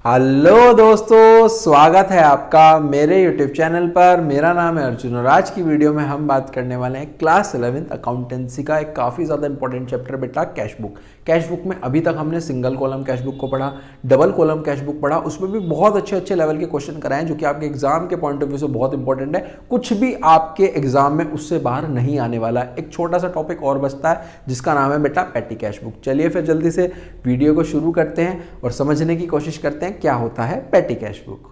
Hello दोस्तों, स्वागत है आपका मेरे YouTube चैनल पर। मेरा नाम है अर्जुन और आज की वीडियो में हम बात करने वाले हैं क्लास 11th अकाउंटेंसी का एक काफ़ी ज़्यादा इंपॉर्टेंट चैप्टर बेटा कैश बुक। कैश बुक में अभी तक हमने सिंगल कॉलम कैश बुक को पढ़ा, डबल कॉलम कैश बुक पढ़ा, उसमें भी बहुत अच्छे अच्छे लेवल के क्वेश्चन कराए हैं जो कि आपके एग्जाम के पॉइंट ऑफ व्यू से बहुत इंपॉर्टेंट है। कुछ भी आपके एग्जाम में उससे बाहर नहीं आने वाला है। एक छोटा सा टॉपिक और बचता है जिसका नाम है बेटा पेटी कैश बुक। चलिए फिर जल्दी से वीडियो को शुरू करते हैं और समझने की कोशिश करते हैं क्या होता है पेटी कैश बुक।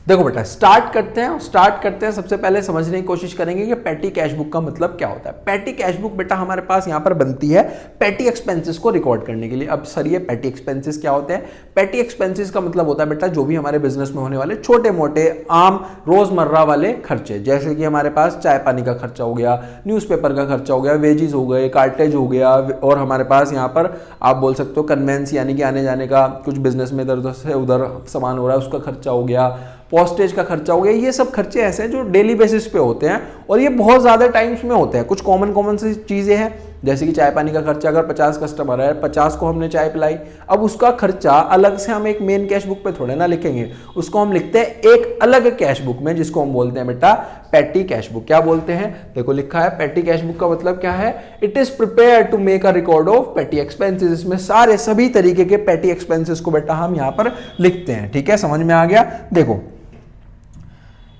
देखो बेटा, स्टार्ट करते हैं। सबसे पहले समझने की कोशिश करेंगे कि पेटी कैश बुक का मतलब क्या होता है। पेटी कैश बुक बेटा हमारे पास यहां पर बनती है पेटी एक्सपेंसेस को रिकॉर्ड करने के लिए। अब सर ये पेटी एक्सपेंसेस क्या होते हैं? पेटी एक्सपेंसेस का मतलब होता है बेटा जो भी हमारे बिजनेस में होने वाले छोटे मोटे आम रोजमर्रा वाले खर्चे, जैसे कि हमारे पास चाय पानी का खर्चा हो गया, न्यूज़पेपर का खर्चा हो गया, वेजेस हो गए, कार्टेज हो गया, और हमारे पास यहाँ पर आप बोल सकते हो कन्वेंस यानी कि आने जाने का, कुछ बिजनेस में इधर उधर से उधर सामान हो रहा है उसका खर्चा हो गया, पोस्टेज का खर्चा हो गया। ये सब खर्चे ऐसे हैं जो डेली बेसिस पे होते हैं और ये बहुत ज़्यादा टाइम्स में होते हैं। कुछ कॉमन सी चीज़ें हैं जैसे कि चाय पानी का खर्चा, अगर 50 कस्टमर है, 50 को हमने चाय पिलाई, अब उसका खर्चा अलग से हम एक मेन कैश बुक पे थोड़े ना लिखेंगे, उसको हम लिखते हैं एक अलग कैश बुक में जिसको हम बोलते हैं बेटा पेटी कैश बुक। क्या बोलते हैं? देखो लिखा है पेटी कैश बुक का मतलब क्या है? It is prepared to make a record of petty expenses. इसमें सारे सभी तरीके के पेटी एक्सपेंसेस को बेटा हम यहाँ पर लिखते हैं। ठीक है, समझ में आ गया? देखो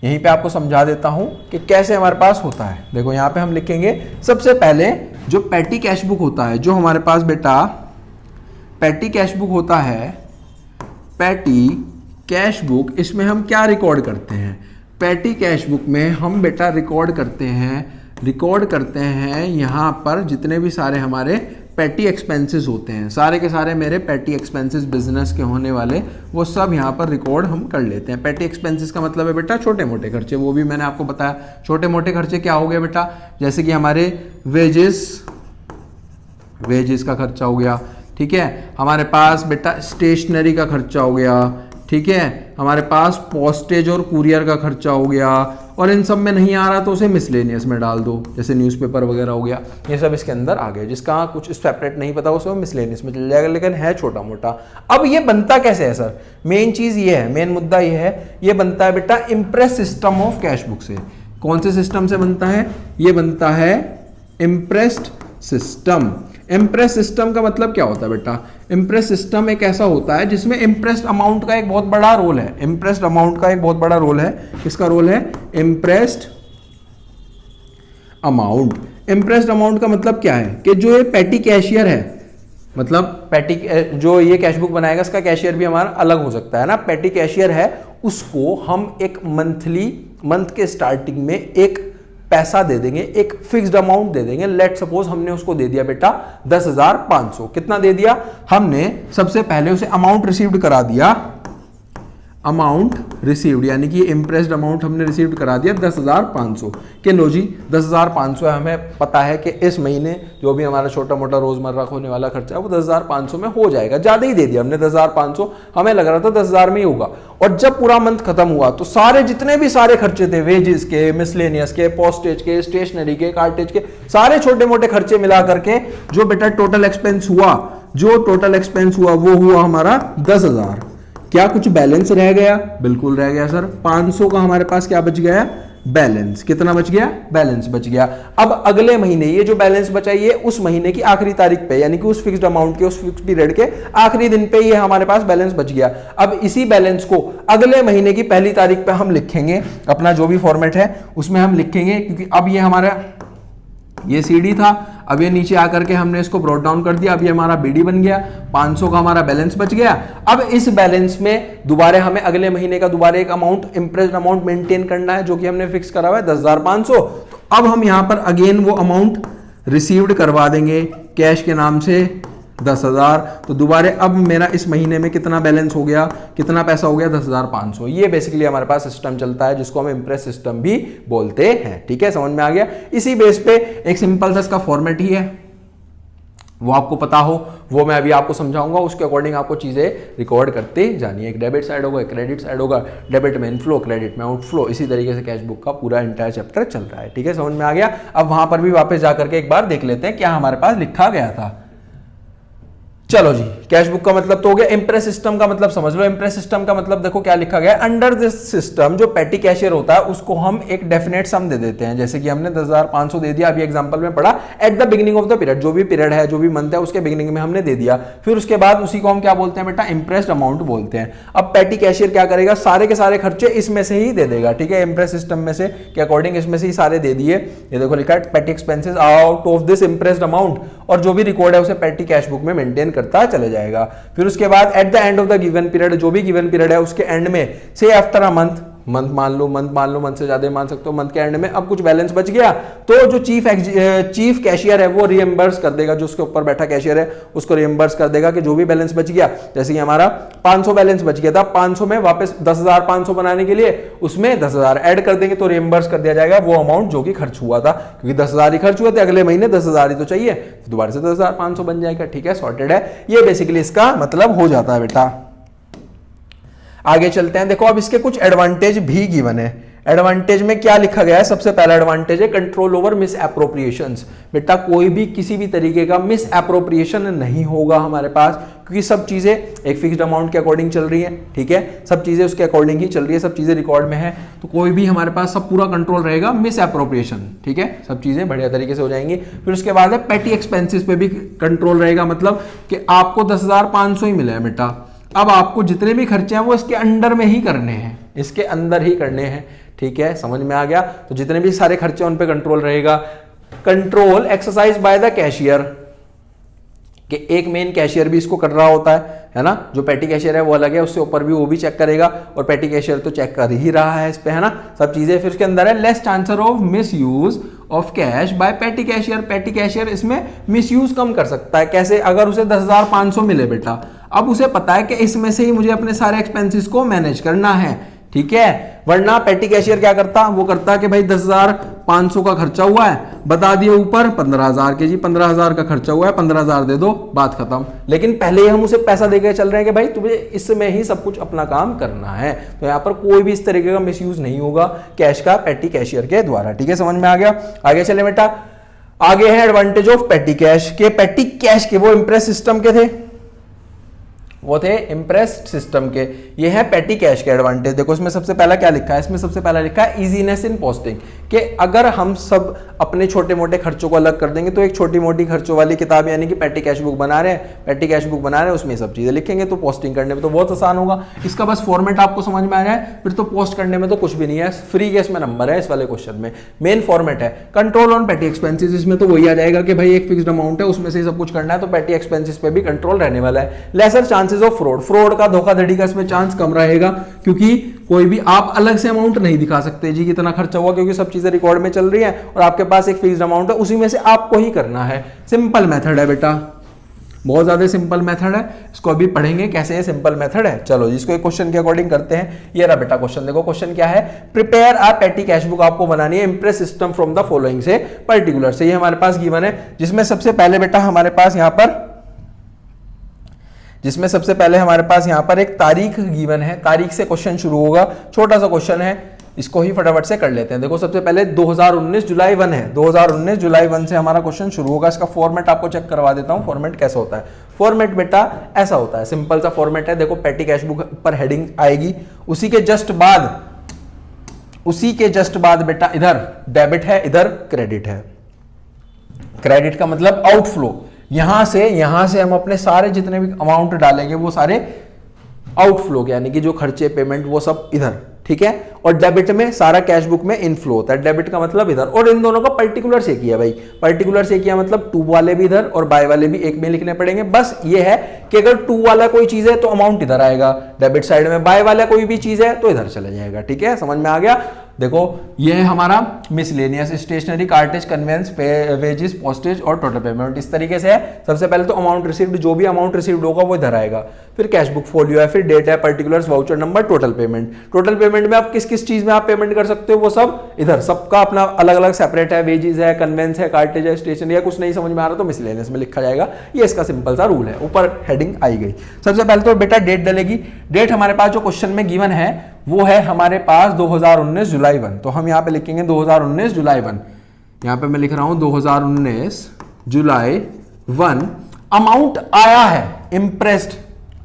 यहीं पे आपको समझा देता हूं कि कैसे हमारे पास होता है। देखो यहां पे हम लिखेंगे सबसे पहले जो पेटी कैश बुक होता है, जो हमारे पास बेटा पेटी कैश बुक होता है, पेटी कैश बुक, इसमें हम क्या रिकॉर्ड करते हैं? पेटी कैश बुक में हम बेटा रिकॉर्ड करते हैं यहां पर जितने भी सारे हमारे पेटी एक्सपेंसेस होते हैं, सारे के सारे मेरे पेटी एक्सपेंसेस बिजनेस के होने वाले, वो सब यहाँ पर रिकॉर्ड हम कर लेते हैं। पेटी एक्सपेंसेस का मतलब है बेटा छोटे मोटे खर्चे, वो भी मैंने आपको बताया। छोटे मोटे खर्चे क्या हो गए बेटा? जैसे कि हमारे वेजेस का खर्चा हो गया, ठीक है, हमारे पास बेटा स्टेशनरी का खर्चा हो गया, ठीक है, हमारे पास पोस्टेज और कुरियर का खर्चा हो गया, और इन सब में नहीं आ रहा तो उसे मिसलेनियस में डाल दो, जैसे न्यूज़पेपर वगैरह हो गया, ये सब इसके अंदर आ गए। जिसका कुछ सेपरेट नहीं पता उसे मिसलेनियस में चल जाएगा, लेकिन है छोटा मोटा। अब ये बनता कैसे है सर? मेन चीज ये है, मेन मुद्दा ये है, ये बनता है बेटा impress system of cash book से। कौन से सिस्टम से बनता है? ये बनता है इम्प्रेस्ड सिस्टम। इम्प्रेस सिस्टम का मतलब क्या होता है बेटा? इम्प्रेस सिस्टम एक ऐसा होता है जिसमें इम्प्रेस्ड अमाउंट का एक बहुत बड़ा रोल है। इम्प्रेस्ड अमाउंट का एक बहुत बड़ा रोल है। किसका रोल है? Impressed amount. इम्प्रेस्ड अमाउंट का मतलब क्या है कि जो ये पेटी कैशियर है, मतलब पेटी जो ये कैश बुक बनाएगा इसका कैशियर भी हमारा अलग हो सकता है ना। पेटी कैशियर है, उसको हम एक मंथ के स्टार्टिंग में एक पैसा दे देंगे, एक फिक्स्ड अमाउंट दे देंगे। लेट सपोज हमने उसको दे दिया बेटा 10,500। कितना दे दिया? हमने सबसे पहले उसे अमाउंट रिसीव्ड करा दिया, अमाउंट रिसीव्ड यानी कि इम्प्रेस्ड अमाउंट हमने रिसीव्ड करा दिया 10,500 के। लो जी 10,500 है, हमें पता है कि इस महीने जो भी हमारा छोटा मोटा रोजमर्रा होने वाला खर्चा है वो 10,500 में हो जाएगा। ज्यादा ही दे दिया हमने 10,500, हमें लग रहा था 10,000 में ही होगा। और जब पूरा मंथ खत्म हुआ तो सारे जितने भी सारे खर्चे थे, वेजेस के, मिसलेनियस के, पोस्टेज के, स्टेशनरी के, कार्टेज के, सारे छोटे मोटे खर्चे मिला करके जो बेटा टोटल एक्सपेंस हुआ, वो हुआ हमारा 10,000। क्या कुछ बैलेंस रह गया? बिल्कुल रह गया सर। 500 का हमारे पास क्या बच गया? बैलेंस। कितना बच गया? बैलेंस बच गया। अब अगले महीने ये जो बैलेंस बचा ये उस महीने की आखिरी तारीख पे, यानी कि उस फिक्स्ड अमाउंट के, उस फिक्स्ड पीरियड के आखिरी दिन पे ये हमारे पास बैलेंस बच गया। अब इसी बैलेंस को अगले महीने की पहली तारीख पे हम लिखेंगे, अपना जो भी फॉर्मेट है उसमें हम लिखेंगे, क्योंकि अब ये हमारा ये सीडी था, अब ये नीचे आकर के हमने इसको ब्रॉट डाउन कर दिया, अब ये हमारा बीडी बन गया। 500 का हमारा बैलेंस बच गया। अब इस बैलेंस में दोबारा हमें अगले महीने का दोबारा एक अमाउंट, इम्प्रेस्ड अमाउंट मेंटेन करना है जो कि हमने फिक्स करा हुआ है 10,500। तो अब हम यहां पर अगेन वो अमाउंट रिसीव्ड करवा देंगे कैश के नाम से 10,000। तो दोबारा अब मेरा इस महीने में कितना बैलेंस हो गया, कितना पैसा हो गया? 10,500। ये बेसिकली हमारे पास सिस्टम चलता है जिसको हम इम्प्रेस सिस्टम भी बोलते हैं। ठीक है, समझ में आ गया? इसी बेस पे एक सिंपल सा इसका फॉर्मेट ही है। वो आपको पता हो, वो मैं अभी आपको समझाऊंगा, उसके अकॉर्डिंग आपको चीज़ें रिकॉर्ड करते जानी है। एक डेबिट साइड होगा, एक क्रेडिट साइड होगा, डेबिट में इनफ्लो, क्रेडिट में आउटफ्लो, इसी तरीके से कैश बुक का पूरा एंटायर चैप्टर चल रहा है। ठीक है, समझ में आ गया। अब वहां पर भी वापस जाकर के एक बार देख लेते हैं क्या हमारे पास लिखा गया था। चलो जी, कैश बुक का मतलब तो हो गया। इंप्रेस सिस्टम का मतलब समझ लो। इंप्रेस सिस्टम का मतलब देखो क्या लिखा गया है। अंडर दिस सिस्टम जो पेटी कैशियर होता है उसको हम एक डेफिनेट सम दे देते हैं। जैसे कि हमने 10,500 दे दिया, अभी एग्जांपल में पढ़ा, at the beginning of the period, जो भी पीरियड है, जो भी मंथ है, उसके बिगिनिंग में हमने दे दिया। फिर उसके बाद उसी को हम क्या बोलते हैं बेटा, इंप्रेस्ड अमाउंट बोलते हैं। अब पेटी कैशियर क्या करेगा, सारे के सारे खर्चे इसमें से ही दे देगा। ठीक है, इंप्रेस सिस्टम में से के अकॉर्डिंग इसमें से ही सारे दे दिए। ये देखो लिखा है पेटी expenses out of this impressed amount, और जो भी रिकॉर्ड है उसे पेटी कैश बुक में मेंटेन करता चले जाएगा। फिर उसके बाद at the end of the given period, जो भी गिवन पीरियड है उसके एंड में, से आफ्टर अ मंथ मान लो, मंथ से ज्यादा मान सकते हो, मंथ के एंड में अब कुछ बैलेंस बच गया तो जो चीफ कैशियर है वो रिएम्बर्स कर देगा, जो उसके ऊपर बैठा कैशियर है उसको रिएम्बर्स कर देगा कि जो भी बैलेंस बच गया, जैसे कि हमारा 500 बैलेंस बच गया था, 500 में वापस 10,500 बनाने के लिए उसमें 10,000 ऐड कर देंगे तो रिएम्बर्स कर दिया जाएगा वो अमाउंट जो कि खर्च हुआ था, क्योंकि 10,000 ही खर्च हुए थे, अगले महीने 10,000 ही तो चाहिए, तो दोबारा से 10,500 बन जाएगा। ठीक है, सॉर्टेड है। ये बेसिकली इसका मतलब हो जाता है बेटा। आगे चलते हैं। देखो अब इसके कुछ एडवांटेज भी गिवन है। एडवांटेज में क्या लिखा गया है, सबसे पहला एडवांटेज है कंट्रोल ओवर मिस एप्रोप्रिएशंस। बेटा कोई भी किसी भी तरीके का मिस एप्रोप्रिएशन नहीं होगा हमारे पास, क्योंकि सब चीजें एक फिक्स्ड अमाउंट के अकॉर्डिंग चल रही है। ठीक है, सब चीजें उसके अकॉर्डिंग ही चल रही है, सब चीजें रिकॉर्ड में है, तो कोई भी हमारे पास सब पूरा कंट्रोल रहेगा मिस एप्रोप्रिएशन। ठीक है, सब चीजें बढ़िया तरीके से हो जाएंगी। फिर उसके बाद है पेटी एक्सपेंसेस पे भी कंट्रोल रहेगा, मतलब कि आपको 10,500 ही मिले हैं बेटा, अब आपको जितने भी खर्चे हैं वो इसके अंडर में ही करने हैं, इसके अंदर ही करने हैं। ठीक है, समझ में आ गया। तो जितने भी सारे खर्चे उन पे कंट्रोल रहेगा। Control exercise by the cashier, कि एक मेन कैशियर भी इसको कर रहा होता है ना, जो पेटी कैशियर है वो अलग है, उससे ऊपर भी वो भी चेक करेगा, और पेटी कैशियर तो चेक कर ही रहा है इस पे, है ना, सब चीजें। फिर उसके अंदर है less chances of misuse of cash by petty cashier. Petty cashier इसमें मिस यूज कम कर सकता है। कैसे, अगर उसे 10,500 मिले बेटा, अब उसे पता है कि इसमें से ही मुझे अपने सारे एक्सपेंसेस को मैनेज करना है। ठीक है, वरना पेटी कैशियर क्या करता, वो करता कि भाई 10,500 का खर्चा हुआ है, बता दिए ऊपर 15,000 के जी, 15,000 का खर्चा हुआ है, 15,000 दे दो, बात खत्म। लेकिन पहले ही हम उसे पैसा देकर चल रहे हैं कि भाई तुम्हें इसमें ही सब कुछ अपना काम करना है, तो यहाँ पर कोई भी इस तरीके का मिसयूज नहीं होगा कैश का पेटी कैशियर के द्वारा। ठीक है, समझ में आ गया। आगे चले बेटा, आगे है एडवांटेज ऑफ पेटी कैश के। पेटी कैश के वो इंप्रेस सिस्टम के थे, वो थे इंप्रेस्ड सिस्टम के, ये है पेटी कैश के एडवांटेज। देखो इसमें सबसे पहला क्या लिखा है, इसमें सबसे पहला लिखा है इजीनेस इन पोस्टिंग, कि अगर हम सब अपने छोटे मोटे खर्चों को अलग कर देंगे तो एक छोटी मोटी खर्चों वाली किताब यानी कि पेटी कैश बुक बना रहे हैं, पेटी कैश बुक बना रहे हैं, उसमें सब चीजें लिखेंगे तो पोस्टिंग करने में तो बहुत आसान होगा। इसका बस फॉर्मेट आपको समझ में आ रहा है, फिर तो पोस्ट करने में तो कुछ भी नहीं है, फ्री के इसमें नंबर है इस वाले क्वेश्चन में। मेन फॉर्मेट है कंट्रोल ऑन पेटी एक्सपेंसेस, इसमें तो वही आ जाएगा कि भाई एक फिक्स्ड अमाउंट है उसमें से सब कुछ करना है, तो पेटी एक्सपेंसेस पे भी कंट्रोल रहने वाला है। Lesser chances of fraud, fraud का, धोखाधड़ी का इसमें चांस कम रहेगा, क्योंकि कोई भी आप अलग से अमाउंट नहीं दिखा सकते जी कितना खर्चा हुआ, क्योंकि सब चीजें रिकॉर्ड में चल रही हैं और आपके पास एक फिक्स्ड अमाउंट है, उसी में से आपको ही करना है। सिंपल मेथड है बेटा, बहुत ज्यादा सिंपल मेथड है, इसको अभी पढ़ेंगे कैसे ये सिंपल मेथड है। चलो जिसको एक क्वेश्चन के अकॉर्डिंग करते हैं। ये रहा बेटा क्वेश्चन, देखो क्वेश्चन क्या है, प्रिपेयर अ पेटी कैश बुक आपको बनानी है Impress system from the following से पर्टिकुलर से। ये हमारे पास गिवन है, जिसमें सबसे पहले बेटा हमारे पास यहाँ पर एक तारीख गिवन है, तारीख से क्वेश्चन शुरू होगा, छोटा सा क्वेश्चन है, इसको ही फटाफट से कर लेते हैं। देखो सबसे पहले 2019 जुलाई 1 है, 2019 जुलाई 1 से हमारा क्वेश्चन शुरू होगा। इसका फॉर्मेट आपको चेक करवा देता हूं, फॉर्मेट कैसा होता है। फॉर्मेट बेटा ऐसा होता है, सिंपल सा फॉर्मेट है। देखो पेटी कैश बुक पर हेडिंग आएगी, उसी के जस्ट बाद बेटा इधर डेबिट है, इधर क्रेडिट है। क्रेडिट का मतलब आउटफ्लो, यहां से हम अपने सारे जितने भी अमाउंट डालेंगे वो सारे आउटफ्लो के, यानी कि जो खर्चे पेमेंट वो सब इधर। ठीक है, और डेबिट में सारा कैश बुक में इनफ्लो होता है, डेबिट का मतलब इधर। और इन दोनों का पर्टिकुलर से किया भाई, पर्टिकुलर से किया मतलब टू वाले भी इधर और बाय वाले भी एक में लिखने पड़ेंगे। बस ये है कि अगर टू वाला कोई चीज है तो अमाउंट इधर आएगा डेबिट साइड में, बाय वाला कोई भी चीज है तो इधर चला जाएगा। ठीक है, समझ में आ गया। देखो ये है हमारा miscellaneous, stationery, cartage, conveyance, wages, postage और टोटल पेमेंट, इस तरीके से है। सबसे पहले तो अमाउंट रिसीव्ड, जो भी अमाउंट रिसीव्ड होगा वो इधर आएगा, फिर कैश बुक फोलियो है, फिर डेट है, particulars, voucher number, total payment payment में आप किस किस चीज में आप पेमेंट कर सकते हो वो सब इधर, सबका अपना अलग अलग सेपरेट है, वेजेस है, कन्वेंस है, कार्टेज है, स्टेशनरी है। कुछ नहीं समझ में आ रहा तो मिसलेनियस में लिखा जाएगा, ये इसका सिंपल सा रूल है। ऊपर हेडिंग आई गई। सबसे पहले तो बेटा डेट डलेगी। डेट हमारे पास जो क्वेश्चन में गिवन है वो है हमारे पास 2019 जुलाई 1, तो हम यहाँ पे लिखेंगे 2019 जुलाई 1। यहाँ पे मैं लिख रहा हूं 2019 जुलाई 1। अमाउंट आया है इम्प्रेस्ड,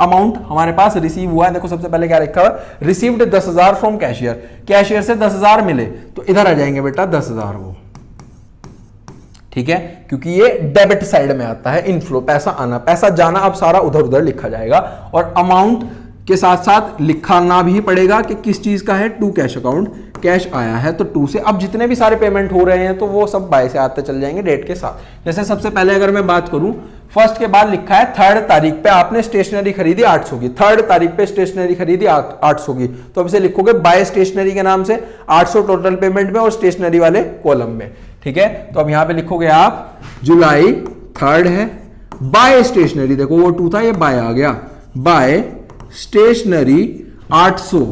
अमाउंट हमारे पास रिसीव हुआ है। देखो सबसे पहले क्या लिखा है, रिसीव्ड 10,000 फ्रॉम कैशियर, कैशियर से 10,000 मिले तो इधर आ जाएंगे बेटा 10,000 वो, ठीक है, क्योंकि ये डेबिट साइड में आता है, इनफ्लो पैसा आना, पैसा जाना, अब सारा उधर उधर लिखा जाएगा। और अमाउंट के साथ साथ लिखाना भी पड़ेगा कि किस चीज का है, टू कैश अकाउंट, कैश आया है तो टू से। अब जितने भी सारे पेमेंट हो रहे हैं तो वो सब बाय से आते चल जाएंगे डेट के साथ। जैसे सबसे पहले अगर मैं बात करूं, फर्स्ट के बाद लिखा है 3rd तारीख पे आपने स्टेशनरी खरीदी 800 की, 3rd तारीख पे स्टेशनरी खरीदी 800 की, तो अब इसे लिखोगे बाय स्टेशनरी के नाम से 800 टोटल पेमेंट में और स्टेशनरी वाले कॉलम में, ठीक है। तो अब यहां पे लिखोगे आप जुलाई 3rd है, बाय स्टेशनरी, देखो वो 2 था ये बाय आ गया, बाय स्टेशनरी 800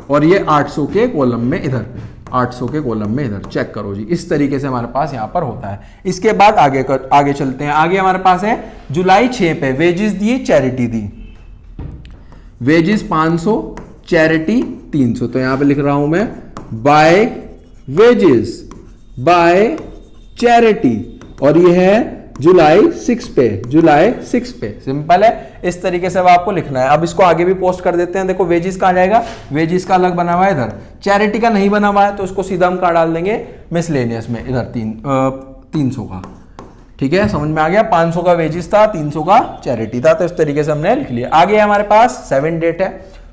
और ये 800 के कॉलम में इधर, 800 के कॉलम में इधर, चेक करो जी। इस तरीके से हमारे पास यहां पर होता है। इसके बाद आगे चलते हैं। आगे हमारे पास है जुलाई 6 पे वेजेस दी, चैरिटी दी, वेजेस 500, चैरिटी 300, तो यहां पे लिख रहा हूं मैं बाय वेजेस बाय चैरिटी, और ये है जुलाई 6 पे, जुलाई 6 पे, सिंपल है। इस तरीके से अब आपको लिखना है। अब इसको आगे भी पोस्ट कर देते हैं। देखो वेजेस का आ जाएगा, वेजेस का अलग बना हुआ है इधर, चैरिटी का नहीं बना हुआ है तो उसको सीधा हम कहाँ डाल देंगे, मिसलेनियस में इधर 300 का, ठीक है, समझ में आ गया। 500 का वेजेस था, 300 का चैरिटी था, तो इस तरीके से हमने लिख लिया। आगे हमारे पास 7 डेट है,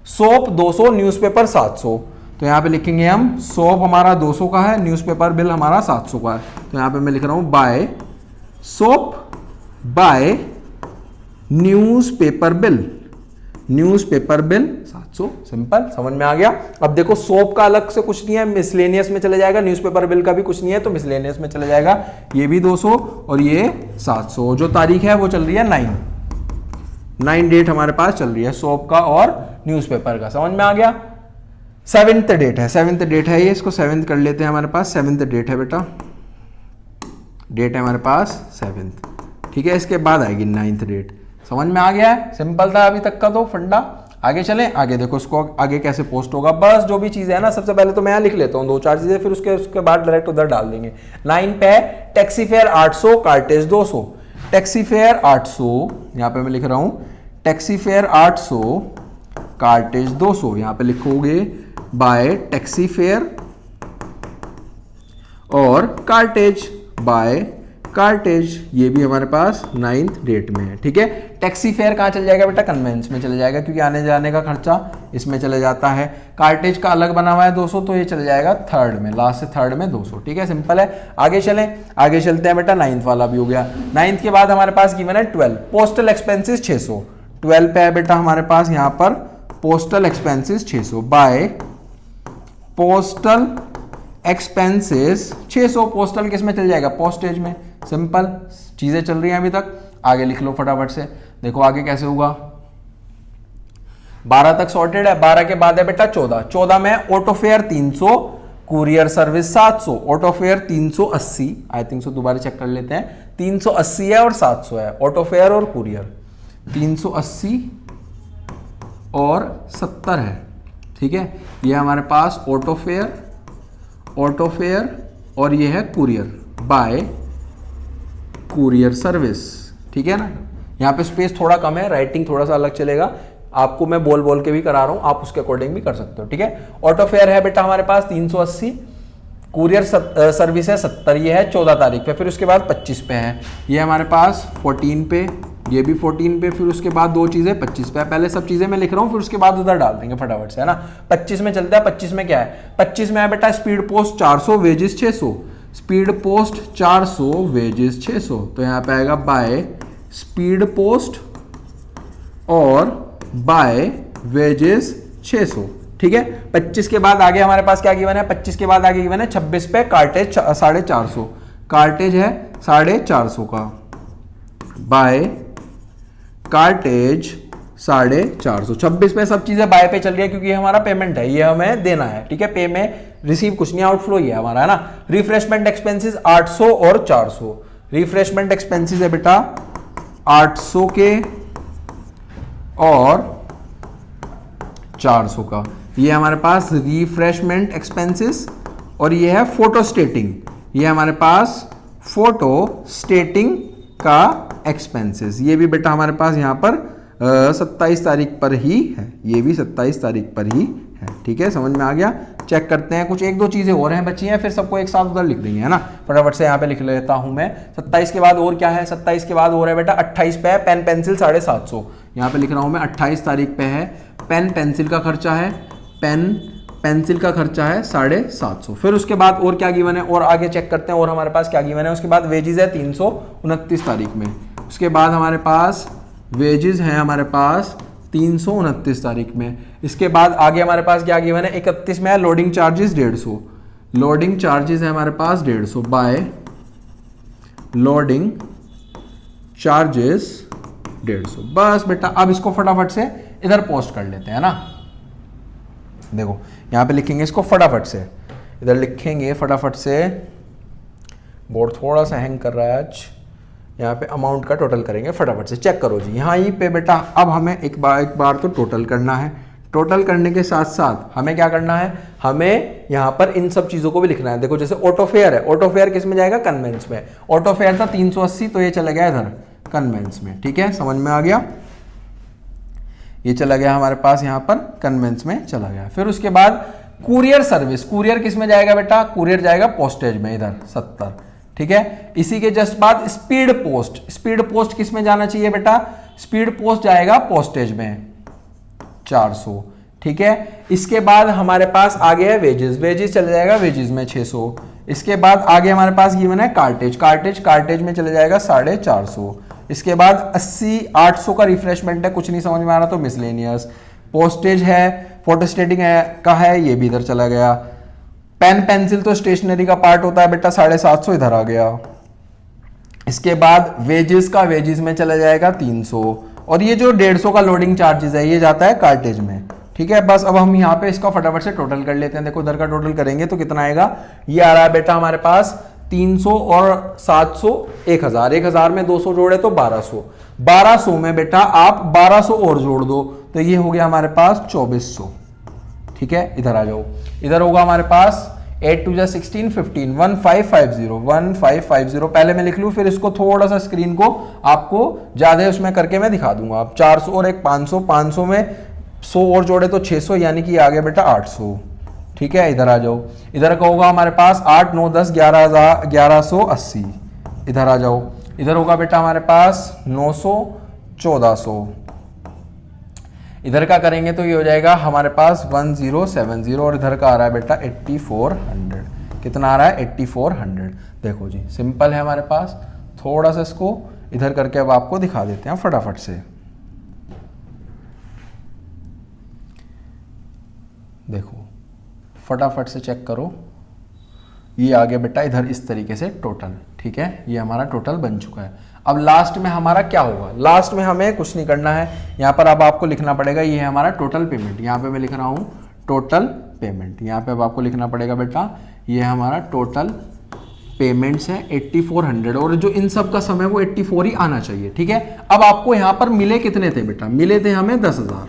सोप 200, न्यूज़पेपर 700, तो यहाँ पे लिखेंगे हम सोप हमारा 200 का है, न्यूज़पेपर बिल हमारा 700 का है, तो यहाँ पे मैं लिख रहा हूँ by soap by newspaper bill, newspaper bill 700, simple, समझ में आ गया। अब देखो सोप का अलग से कुछ नहीं है, मिसलेनियस में चले जाएगा, न्यूज़पेपर बिल का भी कुछ नहीं है तो मिसलेनियस में चले जाएगा। ये भी 200 और ये 700। जो तारीख है वो चल रही है 9 डेट हमारे पास चल रही है सोप का और न्यूज़पेपर का, समझ में आ गया। 7th डेट है, 7th डेट है ये, इसको 7th कर लेते हैं। हमारे पास 7th डेट है बेटा, डेट है हमारे पास 7th, ठीक है। इसके बाद आएगी 9th डेट, समझ में आ गया है, सिंपल था अभी तक का तो फंडा। आगे चलें, आगे देखो इसको आगे कैसे पोस्ट होगा। बस जो भी चीज़ है ना, सबसे पहले तो मैं यहाँ लिख लेता हूँ 2-4 चीज़ें, फिर उसके बाद डायरेक्ट उधर डाल देंगे। 9 पे है taxi fare 800, cartage 200, taxi fare 800, यहाँ पे मैं लिख रहा हूँ टैक्सी फेयर 800, कार्टेज 200, यहाँ पे लिखोगे बाय टैक्सी फेयर और कार्टेज, बाय कार्टेज, ये भी हमारे पास 9th डेट में है, ठीक है। टैक्सी फेयर कहाँ चल जाएगा बेटा, कन्वेंस में चले जाएगा, क्योंकि आने जाने का खर्चा इसमें चले जाता है। कार्टेज का अलग बना हुआ है 200, तो ये चले जाएगा 3rd में, लास्ट से 3rd में 200, ठीक है, सिंपल है। आगे चलें, आगे चलते हैं बेटा। 9th वाला भी हो गया। 9th के बाद हमारे पास गिवन है 12, पोस्टल एक्सपेंसिस 600, 12 पे है बेटा हमारे पास यहाँ पर postal expenses 600, by postal expenses 600, postal किस में चल जाएगा, पोस्टेज में, सिंपल चीजें चल रही हैं अभी तक। आगे लिख लो फटाफट से, देखो आगे कैसे होगा। 12 तक सॉर्टेड है, 12 के बाद है बेटा 14, 14 में auto fair 300, courier service 700, auto fair 380, I think so दोबारा चेक कर लेते हैं, 380 है और 700 है, ऑटो फेयर और कुरियर 380 और 70 है, ठीक है। ये हमारे पास ऑटो फेयर और ये है कुरियर, बाय कुरियर सर्विस, ठीक है ना। यहाँ पे स्पेस थोड़ा कम है, राइटिंग थोड़ा सा अलग चलेगा, आपको मैं बोल बोल के भी करा रहा हूँ, आप उसके अकॉर्डिंग भी कर सकते हो, ठीक है। ऑटो फेयर है बेटा हमारे पास 380, कुरियर सर्विस है 70, ये है 14 तारीख पे, फिर उसके बाद 25 पे है, ये हमारे पास 14 पे, ये भी 14 पे, फिर उसके बाद 2 चीजें 25 पे। पहले सब चीजें मैं लिख रहा हूँ, फिर उसके बाद उधर डाल देंगे फटाफट से, है ना। 25 में चलता है, 25 में क्या है, 25 में है बेटा speed post 400, wages 600, speed post 400, wages 600, तो यहाँ पे आएगा बाय स्पीड पोस्ट और बाय वेजेस 600, ठीक है। 25 के बाद आगे हमारे पास क्या गिवन है, 25 के बाद आगे गिवन है 26 पे कार्टेज 450, कार्टेज है 450 का, बाय कार्टेज 450, 26 में सब चीजें बाय पे चल रही है क्योंकि ये हमारा पेमेंट है, ये हमें देना है, ठीक है। पे में रिसीव कुछ नहीं, आउटफ्लो ही है हमारा, है ना। रिफ्रेशमेंट एक्सपेंसेस 800 और 400, रिफ्रेशमेंट एक्सपेंसेस है बेटा 800 के और 400 का, ये हमारे पास रिफ्रेशमेंट एक्सपेंसेस। और ये है फोटो स्टेटिंग, ये हमारे पास फोटो स्टेटिंग का एक्सपेंसेस, ये भी बेटा हमारे पास यहाँ पर 27 तारीख पर ही है, ये भी 27 तारीख पर ही है, ठीक है। समझ में आ गया। चेक करते हैं, कुछ एक दो चीजें और हैं बची हैं, फिर सबको एक साथ उधर लिख देंगे, है ना। फटाफट से यहाँ पे लिख लेता हूं मैं। 27 के बाद और क्या है, 27 के बाद और है बेटा 28 पे है पेन पेंसिल 750, यहाँ पे लिख रहा हूं मैं 28 तारीख पे है पेन पेंसिल का खर्चा है, पेन पेंसिल का खर्चा है 750। फिर उसके बाद और क्या गिवन है, और आगे चेक करते हैं और हमारे पास क्या गिवन है। उसके बाद वेजेस है 329 तारीख में, उसके बाद हमारे पास वेजेस हैं हमारे पास 329 तारीख में। इसके बाद आगे हमारे पास क्या गिवन है, 31 में है लोडिंग चार्जेस 150, लोडिंग चार्जेस है हमारे पास 150 बाय लोडिंग चार्जेस 150। बस बेटा अब इसको फटाफट से इधर पोस्ट कर लेते हैं ना। देखो यहां पे लिखेंगे इसको फटाफट से, इधर लिखेंगे फटाफट से। बोर्ड थोड़ा सा हैंग कर रहा है आज। यहाँ पे अमाउंट का टोटल करेंगे फटाफट से, चेक करो जी। यहाँ ही पे बेटा अब हमें एक बार तो टोटल करना है। टोटल करने के साथ साथ हमें क्या करना है, हमें यहाँ पर इन सब चीजों को भी लिखना है। देखो जैसे ऑटो फेयर है, ऑटो फेयर किस में जाएगा, कन्वेंस में। ऑटो फेयर था 380, तो ये चला गया इधर कन्वेंस में, ठीक है। समझ में आ गया, ये चला गया हमारे पास यहाँ पर कन्वेंस में चला गया। फिर उसके बाद कुरियर सर्विस, कुरियर किस में जाएगा बेटा, कुरियर जाएगा पोस्टेज में इधर 70, ठीक है। इसी के जस्ट बाद स्पीड पोस्ट, स्पीड पोस्ट किस में जाना चाहिए बेटा, स्पीड पोस्ट जाएगा पोस्टेज में 400, ठीक है। इसके बाद हमारे पास आगे है वेजेस, वेजेस चले जाएगा वेजेस में 600। इसके बाद आगे हमारे पास गिवन है कार्टेज, कार्टेज कार्टेज में चले जाएगा 450। इसके बाद 80 800 का रिफ्रेशमेंट है, कुछ नहीं समझ में आ रहा तो मिसलेनियस। पोस्टेज है, फोटोस्टेटिंग है का है, ये भी इधर चला गया। पेन पेंसिल तो स्टेशनरी का पार्ट होता है बेटा 750, इधर आ गया। इसके बाद वेजेस का, वेजेस में चला जाएगा 300, और ये जो 150 का लोडिंग चार्जेस है ये जाता है कार्टेज में, ठीक है। बस अब हम यहाँ पे इसका फटाफट से टोटल कर लेते हैं। देखो इधर का टोटल करेंगे तो कितना आएगा, ये आ रहा है बेटा हमारे पास 300 और 700 1000, 1000 में 200 जोड़े तो 1200, 1200 में बेटा आप 1200 और जोड़ दो तो ये हो गया हमारे पास 2400, ठीक है। इधर आ जाओ, इधर होगा हमारे पास 8 2 16 15 1550 पहले मैं लिख लूं, फिर इसको थोड़ा सा स्क्रीन को आपको ज्यादा उसमें करके मैं दिखा दूंगा। आप 400 और एक 500, 500 में 100 और जोड़े तो 600, यानी कि आ गया बेटा 800, ठीक है। इधर आ जाओ, इधर का होगा हमारे पास 8 9 10 1180, इधर आ जाओ। इधर होगा बेटा हमारे पास 900 1400, इधर का करेंगे तो ये हो जाएगा हमारे पास 1070, और इधर का आ रहा है बेटा 8400, कितना आ रहा है 8400। देखो जी सिंपल है हमारे पास। थोड़ा सा इसको इधर करके अब आपको दिखा देते हैं फटाफट से। देखो फटाफट से चेक करो, ये आ गया बेटा इधर इस तरीके से टोटल, ठीक है। ये हमारा टोटल बन चुका है। अब लास्ट में हमारा क्या होगा, लास्ट में हमें कुछ नहीं करना है यहाँ पर। अब आपको लिखना पड़ेगा, ये है हमारा टोटल पेमेंट, यहाँ पे मैं लिख रहा हूँ टोटल पेमेंट। यहाँ पे अब आपको लिखना पड़ेगा बेटा, ये हमारा टोटल पेमेंट्स है 8400, और जो इन सब का समय वो 84 ही आना चाहिए, ठीक है। अब आपको यहाँ पर मिले कितने थे बेटा, मिले थे हमें 10,000,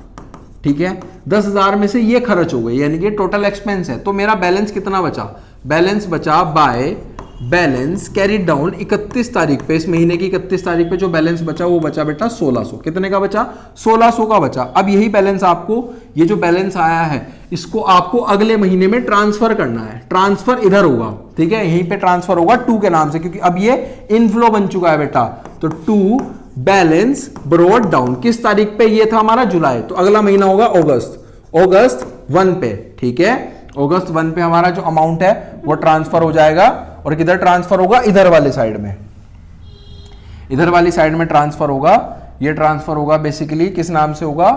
ठीक है। 10,000 में से ये खर्च हो गए, यानी कि टोटल एक्सपेंस है। तो मेरा बैलेंस कितना बचा, बैलेंस बचा बाय बैलेंस कैरिड डाउन 31 तारीख पे, इस महीने की 31 तारीख पे जो बैलेंस बचा वो बचा बेटा 1600। कितने का बचा, 1600 का बचा। अब यही बैलेंस आपको, ये जो बैलेंस आया है इसको आपको अगले महीने में ट्रांसफर करना है। ट्रांसफर इधर होगा, ठीक है, यहीं पे ट्रांसफर होगा 2 के नाम से, क्योंकि अब ये इनफ्लो बन चुका है बेटा। तो 2 बैलेंस ब्रॉट डाउन, किस तारीख पे, ये था हमारा जुलाई, तो अगला महीना होगा अगस्त, अगस्त 1 पे, ठीक है। अगस्त 1 पे हमारा जो अमाउंट है वो ट्रांसफर हो जाएगा, और किधर ट्रांसफर होगा, इधर वाले साइड में, इधर वाली साइड में ट्रांसफर होगा। ये ट्रांसफर होगा बेसिकली किस नाम से होगा,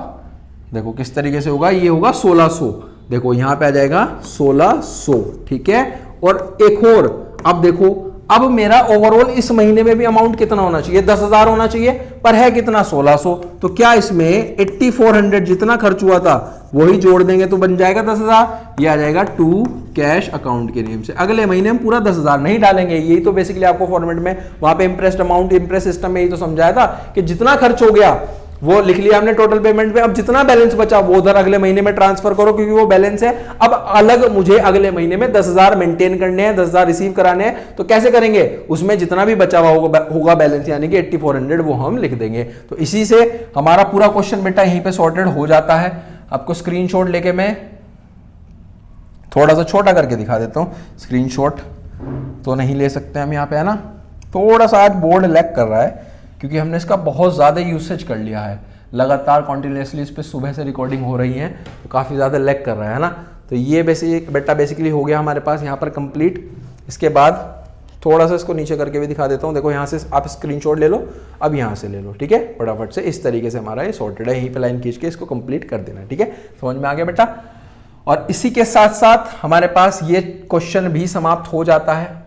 देखो किस तरीके से होगा, ये होगा 1600, देखो यहां पे आ जाएगा 1600, ठीक है। और एक और, अब देखो अब मेरा ओवरऑल इस महीने में भी अमाउंट कितना होना चाहिए, 10,000 होना चाहिए, पर है कितना 1600। तो क्या इसमें 8400 जितना खर्च हुआ था वही जोड़ देंगे तो बन जाएगा 10,000। ये आ जाएगा टू कैश अकाउंट के नेम से। अगले महीने हम पूरा 10,000 नहीं डालेंगे, यही तो बेसिकली आपको फॉर्मेट में वहां पे इंप्रेस्ड अमाउंट, इंप्रेस सिस्टम में यही तो समझाया था कि जितना खर्च हो गया वो लिख लिया हमने टोटल पेमेंट पे, अब जितना बैलेंस बचा वो उधर अगले महीने में ट्रांसफर करो क्योंकि वो बैलेंस है। अब अलग मुझे अगले महीने में 10,000 मेंटेन करने हैं, 10,000 रिसीव कराने हैं, तो कैसे करेंगे, उसमें जितना भी बचा हुआ होगा बैलेंस यानी कि 8400 वो हम लिख देंगे। तो इसी से हमारा पूरा क्वेश्चन बेटा यहीं पे सॉर्टेड हो जाता है। आपको स्क्रीनशॉट लेके मैं थोड़ा सा छोटा करके दिखा देता हूं, स्क्रीनशॉट तो नहीं ले सकते हम यहाँ पे, है ना, थोड़ा सा आज बोर्ड लैग कर रहा है क्योंकि हमने इसका बहुत ज़्यादा यूसेज कर लिया है, लगातार कॉन्टिन्यूसली इस पर सुबह से रिकॉर्डिंग हो रही है तो काफ़ी ज़्यादा लैग कर रहा है ना। तो ये बेसिकली हो गया हमारे पास यहाँ पर कंप्लीट। इसके बाद थोड़ा सा इसको नीचे करके भी दिखा देता हूँ, देखो यहाँ से आप स्क्रीनशॉट ले लो, अब यहाँ से ले लो, ठीक है, फटाफट से इस तरीके से हमारा ये सॉर्टेड है, यहीं पे लाइन खींच के इसको कंप्लीट कर देना, ठीक है, समझ में आ गया बेटा। और इसी के साथ साथ हमारे पास ये क्वेश्चन भी समाप्त हो जाता है।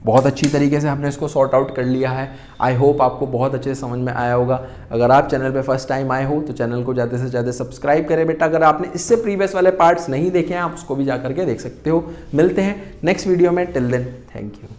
बहुत अच्छी तरीके से हमने इसको सॉर्ट आउट कर लिया है। आई होप आपको बहुत अच्छे से समझ में आया होगा। अगर आप चैनल पे फर्स्ट टाइम आए हो तो चैनल को ज़्यादा से ज़्यादा सब्सक्राइब करें बेटा। अगर आपने इससे प्रीवियस वाले पार्ट्स नहीं देखे हैं आप उसको भी जा करके देख सकते हो। मिलते हैं नेक्स्ट वीडियो में, टिल देन थैंक यू।